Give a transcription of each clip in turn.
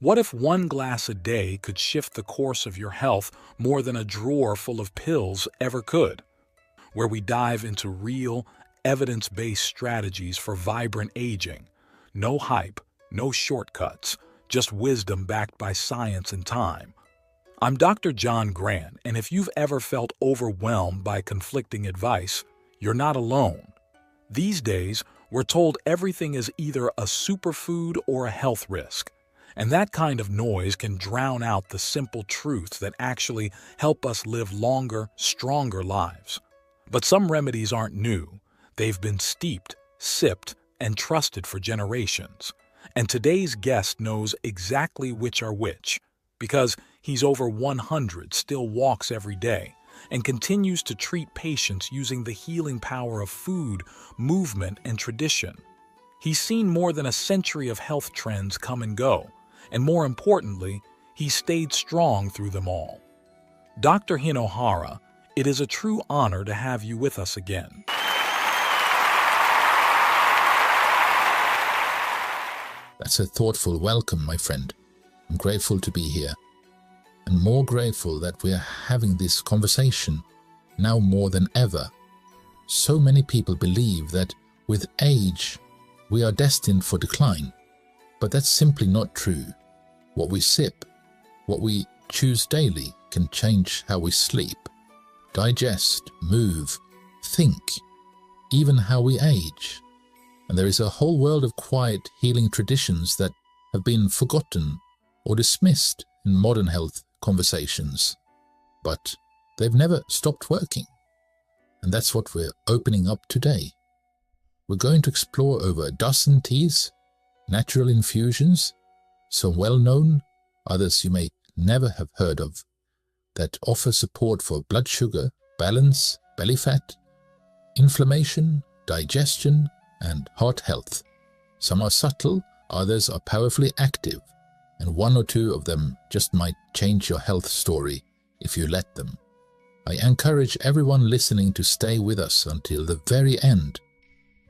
What if one glass a day could shift the course of your health more than a drawer full of pills ever could? Where we dive into real, evidence-based strategies for vibrant aging. No hype, no shortcuts, just wisdom backed by science and time. I'm Dr. John Grant, and if you've ever felt overwhelmed by conflicting advice, you're not alone. These days, we're told everything is either a superfood or a health risk. And that kind of noise can drown out the simple truths that actually help us live longer, stronger lives. But some remedies aren't new. They've been steeped, sipped, and trusted for generations. And today's guest knows exactly which are which, because he's over 100, still walks every day, and continues to treat patients using the healing power of food, movement, and tradition. He's seen more than a century of health trends come and go, and more importantly, he stayed strong through them all. Dr. Hinohara, it is a true honor to have you with us again. That's a thoughtful welcome, my friend. I'm grateful to be here, and more grateful that we are having this conversation now more than ever. So many people believe that with age, we are destined for decline, but that's simply not true. What we sip, what we choose daily can change how we sleep, digest, move, think, even how we age. And there is a whole world of quiet healing traditions that have been forgotten or dismissed in modern health conversations. But they've never stopped working. And that's what we're opening up today. We're going to explore over a dozen teas, natural infusions, some well-known, others you may never have heard of, that offer support for blood sugar, balance, belly fat, inflammation, digestion, and heart health. Some are subtle, others are powerfully active, and one or two of them just might change your health story if you let them. I encourage everyone listening to stay with us until the very end,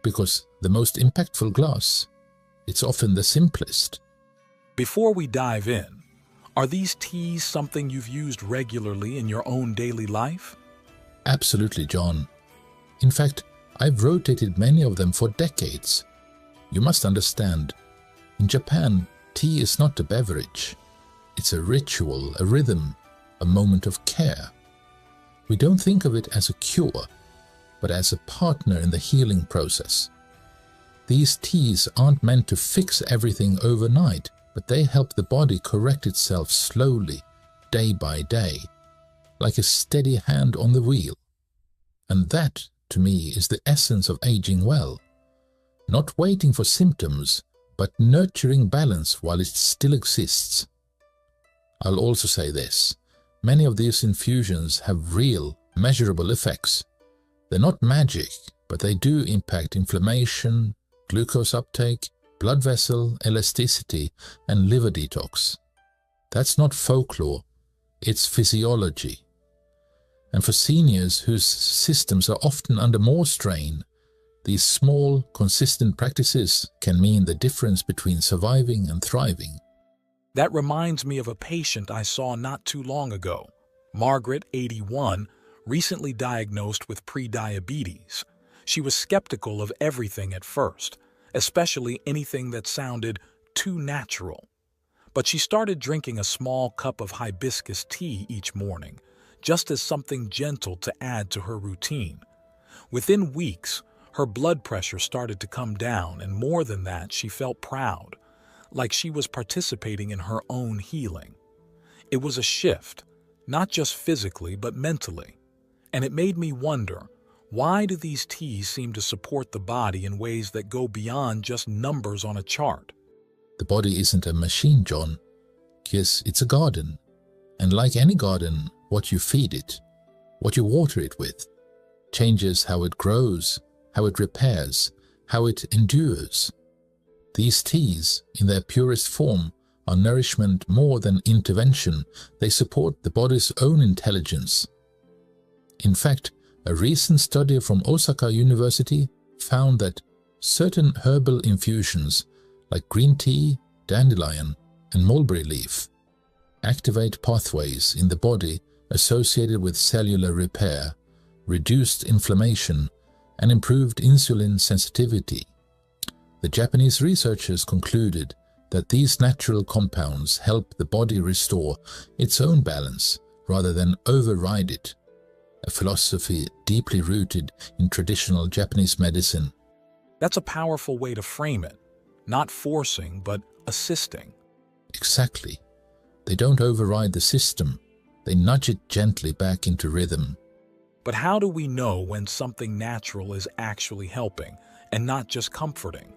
because the most impactful glass, it's often the simplest. Before we dive in, are these teas something you've used regularly in your own daily life? Absolutely, John. In fact, I've rotated many of them for decades. You must understand, in Japan, tea is not a beverage. It's a ritual, a rhythm, a moment of care. We don't think of it as a cure, but as a partner in the healing process. These teas aren't meant to fix everything overnight, but they help the body correct itself slowly, day by day, like a steady hand on the wheel. And that, to me, is the essence of aging well. Not waiting for symptoms, but nurturing balance while it still exists. I'll also say this. Many of these infusions have real, measurable effects. They're not magic, but they do impact inflammation, glucose uptake, blood vessel elasticity, and liver detox. That's not folklore, it's physiology. And for seniors whose systems are often under more strain, these small, consistent practices can mean the difference between surviving and thriving. That reminds me of a patient I saw not too long ago. Margaret, 81, recently diagnosed with prediabetes. She was skeptical of everything at first, especially anything that sounded too natural. But she started drinking a small cup of hibiscus tea each morning, just as something gentle to add to her routine. Within weeks, her blood pressure started to come down, and more than that, she felt proud, like she was participating in her own healing. It was a shift, not just physically, but mentally. And it made me wonder, why do these teas seem to support the body in ways that go beyond just numbers on a chart? The body isn't a machine, John. Yes, it's a garden. And like any garden, what you feed it, what you water it with, changes how it grows, how it repairs, how it endures. These teas, in their purest form, are nourishment more than intervention. They support the body's own intelligence. In fact, a recent study from Osaka University found that certain herbal infusions like green tea, dandelion, and mulberry leaf activate pathways in the body associated with cellular repair, reduced inflammation, and improved insulin sensitivity. The Japanese researchers concluded that these natural compounds help the body restore its own balance rather than override it, a philosophy deeply rooted in traditional Japanese medicine. That's a powerful way to frame it. Not forcing, but assisting. Exactly. They don't override the system, they nudge it gently back into rhythm. But how do we know when something natural is actually helping and not just comforting?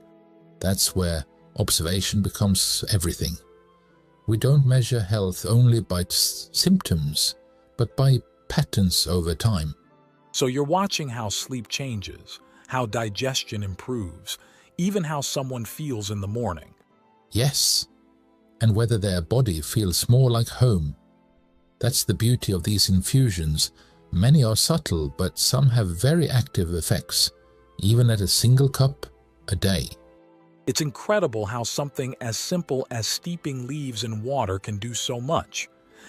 That's where observation becomes everything. We don't measure health only by symptoms, but by patterns over time. So you're watching how sleep changes, how digestion improves, even how someone feels in the morning. Yes, and whether their body feels more like home. That's the beauty of these infusions. Many are subtle, but some have very active effects, even at a single cup a day. It's incredible how something as simple as steeping leaves in water can do so much.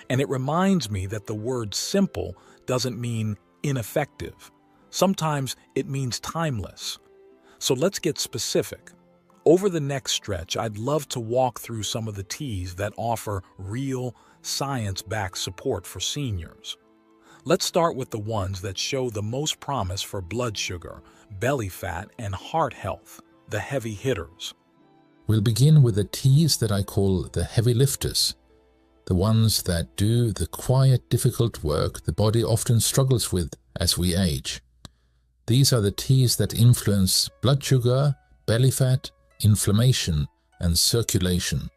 And it reminds me that the word simple doesn't mean ineffective. Sometimes it means timeless. So let's get specific. Over the next stretch, I'd love to walk through some of the teas that offer real, science-backed support for seniors. Let's start with the ones that show the most promise for blood sugar, belly fat, and heart health, the heavy hitters. We'll begin with the teas that I call the heavy lifters, the ones that do the quiet, difficult work the body often struggles with as we age. These are the teas that influence blood sugar, belly fat, inflammation, and circulation,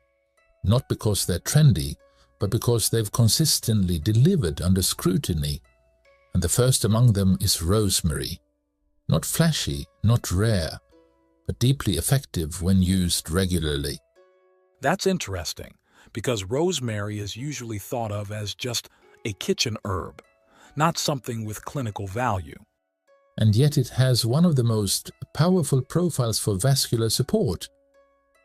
not because they're trendy, but because they've consistently delivered under scrutiny. And the first among them is rosemary. Not flashy, not rare, but deeply effective when used regularly. That's interesting, because rosemary is usually thought of as just a kitchen herb, not something with clinical value. And yet it has one of the most powerful profiles for vascular support.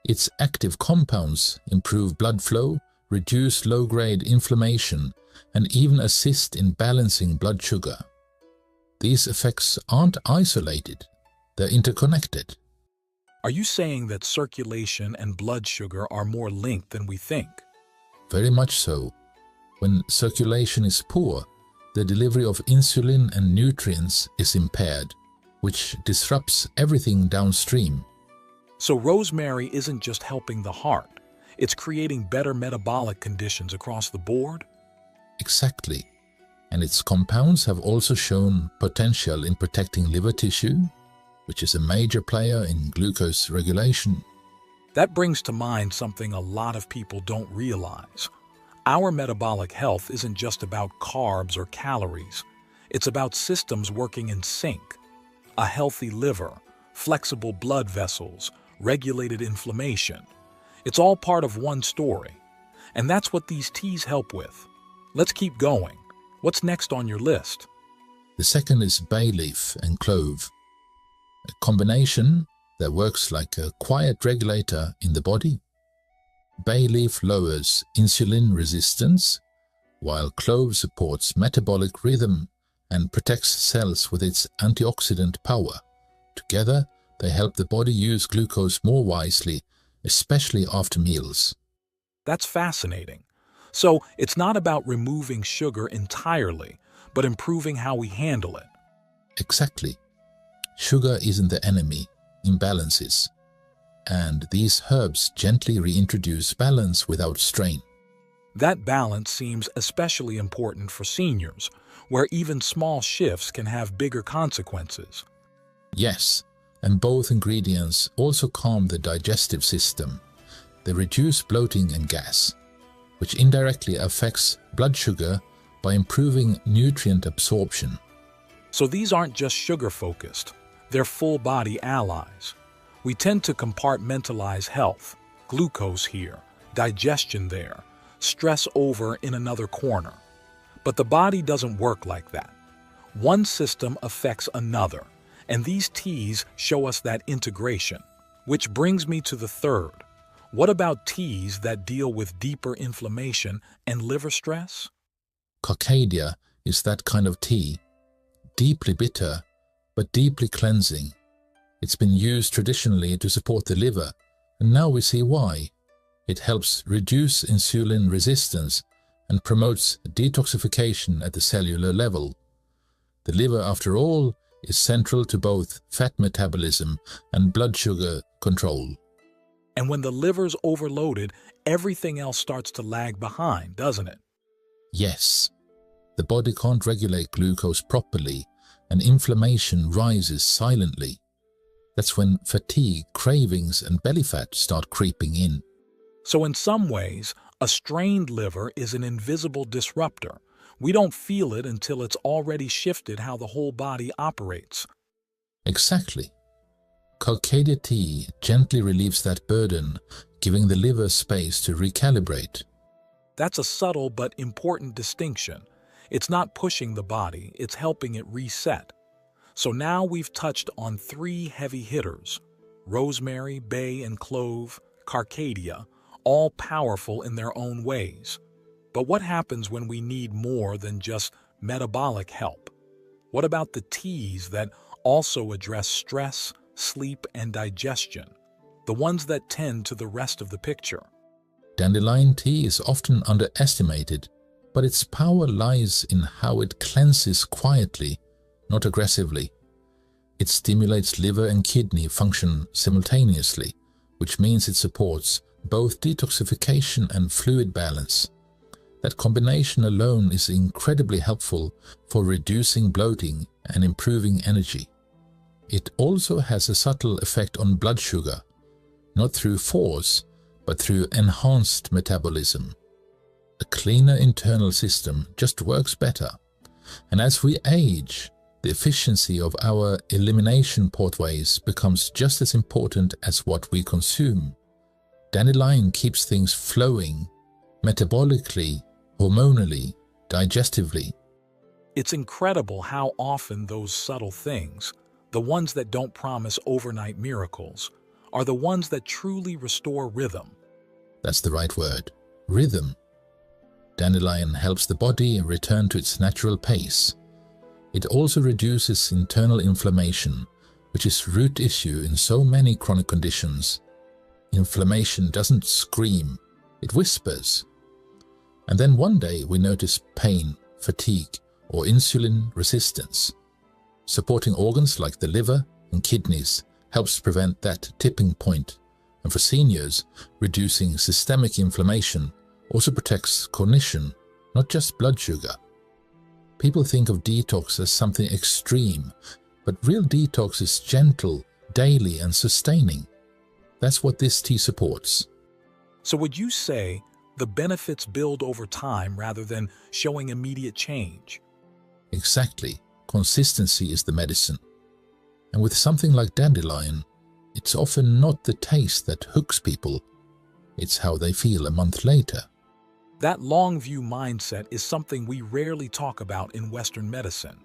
Its active compounds improve blood flow, reduce low-grade inflammation, and even assist in balancing blood sugar. These effects aren't isolated, they're interconnected. Are you saying that circulation and blood sugar are more linked than we think? Very much so. When circulation is poor, the delivery of insulin and nutrients is impaired, which disrupts everything downstream. So rosemary isn't just helping the heart, it's creating better metabolic conditions across the board? Exactly. And its compounds have also shown potential in protecting liver tissue, which is a major player in glucose regulation. That brings to mind something a lot of people don't realize. Our metabolic health isn't just about carbs or calories. It's about systems working in sync. A healthy liver, flexible blood vessels, regulated inflammation. It's all part of one story. And that's what these teas help with. Let's keep going. What's next on your list? The second is bay leaf and clove, a combination that works like a quiet regulator in the body. Bay leaf lowers insulin resistance, while clove supports metabolic rhythm and protects cells with its antioxidant power. Together, they help the body use glucose more wisely, especially after meals. That's fascinating. So it's not about removing sugar entirely, but improving how we handle it. Exactly. Sugar isn't the enemy, imbalances. And these herbs gently reintroduce balance without strain. That balance seems especially important for seniors, where even small shifts can have bigger consequences. Yes, and both ingredients also calm the digestive system. They reduce bloating and gas, which indirectly affects blood sugar by improving nutrient absorption. So these aren't just sugar-focused, they're full-body allies. We tend to compartmentalize health, glucose here, digestion there, stress over in another corner. But the body doesn't work like that. One system affects another, and these teas show us that integration. Which brings me to the third, What about teas that deal with deeper inflammation and liver stress? Carcadia is that kind of tea, deeply bitter, but deeply cleansing. It's been used traditionally to support the liver, and now we see why. It helps reduce insulin resistance and promotes detoxification at the cellular level. The liver, after all, is central to both fat metabolism and blood sugar control. And when the liver's overloaded, everything else starts to lag behind, doesn't it? Yes, the body can't regulate glucose properly, and inflammation rises silently. That's when fatigue, cravings, and belly fat start creeping in. So in some ways, a strained liver is an invisible disruptor. We don't feel it until it's already shifted how the whole body operates. Exactly. Carcadia tea gently relieves that burden, giving the liver space to recalibrate. That's a subtle but important distinction. It's not pushing the body, it's helping it reset. So now we've touched on 3 heavy hitters: rosemary, bay, and clove, Carcadia, all powerful in their own ways. But what happens when we need more than just metabolic help? What about the teas that also address stress, sleep, and digestion, the ones that tend to the rest of the picture? Dandelion tea is often underestimated, but its power lies in how it cleanses quietly, not aggressively. It stimulates liver and kidney function simultaneously, which means it supports both detoxification and fluid balance. That combination alone is incredibly helpful for reducing bloating and improving energy. It also has a subtle effect on blood sugar, not through force, but through enhanced metabolism. A cleaner internal system just works better. And as we age, the efficiency of our elimination pathways becomes just as important as what we consume. Dandelion keeps things flowing, metabolically, hormonally, digestively. It's incredible how often those subtle things, the ones that don't promise overnight miracles, are the ones that truly restore rhythm. That's the right word, rhythm. Dandelion helps the body return to its natural pace. It also reduces internal inflammation, which is root issue in so many chronic conditions. Inflammation doesn't scream, it whispers. And then one day we notice pain, fatigue, or insulin resistance. Supporting organs like the liver and kidneys helps prevent that tipping point, and for seniors, reducing systemic inflammation also protects cognition, not just blood sugar. People think of detox as something extreme, but real detox is gentle, daily, and sustaining. That's what this tea supports. So would you say the benefits build over time rather than showing immediate change? Exactly. Consistency is the medicine. And with something like dandelion, it's often not the taste that hooks people, it's how they feel a month later. That long-view mindset is something we rarely talk about in Western medicine.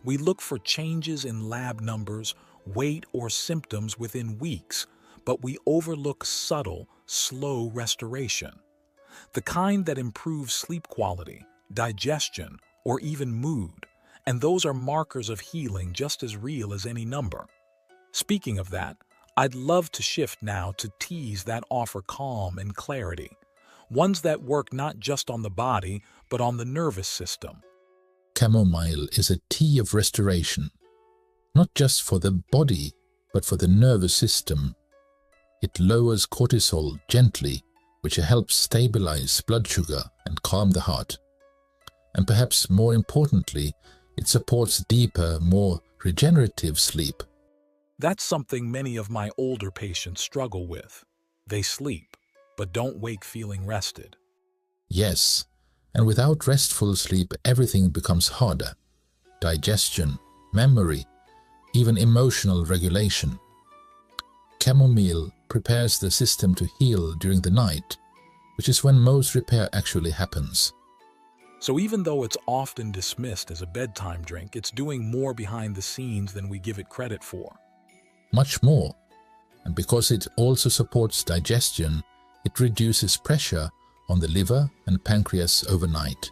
We look for changes in lab numbers, weight, or symptoms within weeks, but we overlook subtle, slow restoration. The kind that improves sleep quality, digestion, or even mood. And those are markers of healing just as real as any number. Speaking of that, I'd love to shift now to teas that offer calm and clarity. Ones that work not just on the body, but on the nervous system. Chamomile is a tea of restoration, not just for the body, but for the nervous system. It lowers cortisol gently, which helps stabilize blood sugar and calm the heart. And perhaps more importantly, it supports deeper, more regenerative sleep. That's something many of my older patients struggle with. They sleep, but don't wake feeling rested. Yes, and without restful sleep, everything becomes harder. Digestion, memory, even emotional regulation. Chamomile prepares the system to heal during the night, which is when most repair actually happens. So even though it's often dismissed as a bedtime drink, it's doing more behind the scenes than we give it credit for. Much more. And because it also supports digestion, it reduces pressure on the liver and pancreas overnight.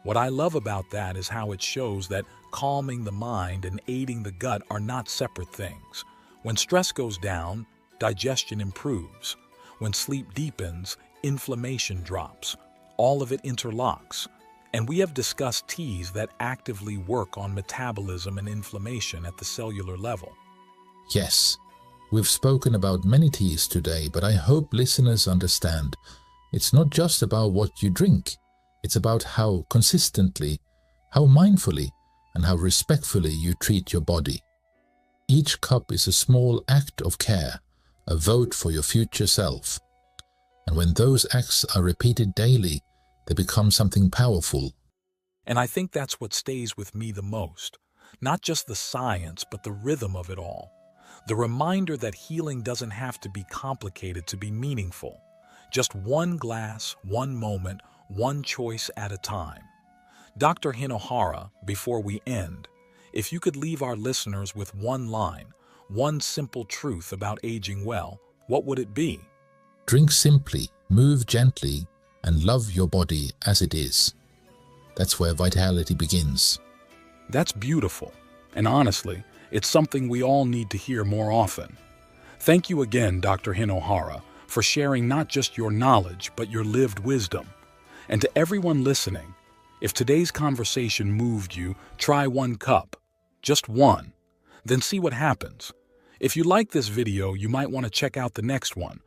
What I love about that is how it shows that calming the mind and aiding the gut are not separate things. When stress goes down, digestion improves. When sleep deepens, inflammation drops. All of it interlocks. And we have discussed teas that actively work on metabolism and inflammation at the cellular level. Yes, we've spoken about many teas today, but I hope listeners understand it's not just about what you drink. It's about how consistently, how mindfully, and how respectfully you treat your body. Each cup is a small act of care, a vote for your future self. And when those acts are repeated daily, they become something powerful. And I think that's what stays with me the most. Not just the science, but the rhythm of it all. The reminder that healing doesn't have to be complicated to be meaningful. Just one glass, one moment, one choice at a time. Dr. Hinohara, before we end, if you could leave our listeners with one line, one simple truth about aging well, what would it be? Drink simply, move gently, and love your body as it is. That's where vitality begins. That's beautiful. And honestly, it's something we all need to hear more often. Thank you again, Dr. Hinohara, for sharing not just your knowledge, but your lived wisdom. And to everyone listening, if today's conversation moved you, try one cup. Just one. Then see what happens. If you like this video, you might want to check out the next one,